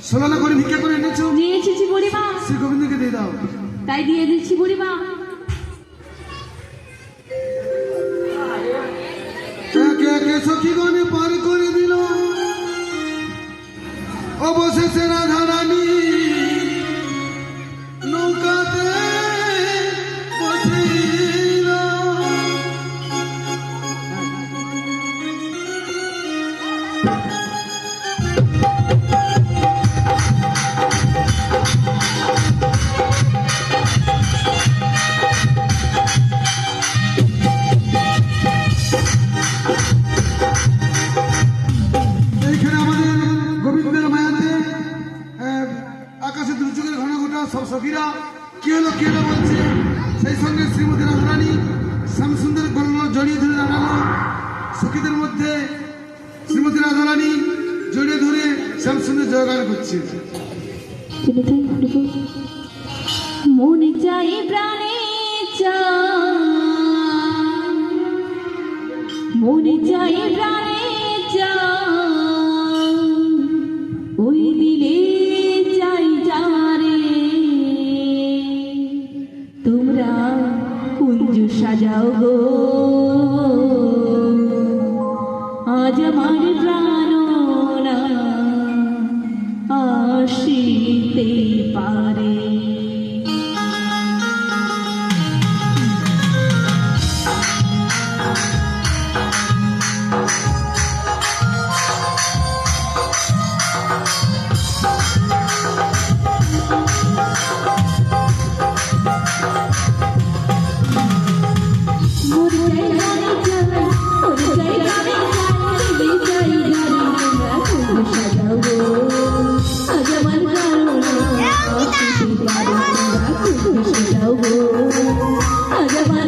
ষোলনা করে ভিক্ষা করে এনেছো? নিয়ে এসেছি বুড়িমা। শ্রী গোবিন্দকে দিয়ে দাও। তাই দিয়ে দিচ্ছি বুড়িমা। একে একে সখীগণে পার করে দিল, অবশেষে রাধা রানী নৌকাতে বসিল। এইখানে আমাদের গোবিন্দের মায়াতে আকাশে দুর্যোগের ঘন ঘটা সব সখীরা কি হলো বলছে। সেই সঙ্গে শ্রীমতী রাধারানী শ্যামসুন্দর গল্প জড়িয়ে ধরে দাঁড়ালো। সখীদের মধ্যে শ্রীমতী রাধারানী জড়িয়ে ধরে শ্যামসুন্দর জয়গান করছে। মনে চাই প্রাণে চাই, মনে চাই প্রাণে চাই, ওই দিলে চাই যারে। তোমরা কুঞ্জ সাজাও গো, আজ আমার প্রাণনা আসিতে পারে। আজ আমার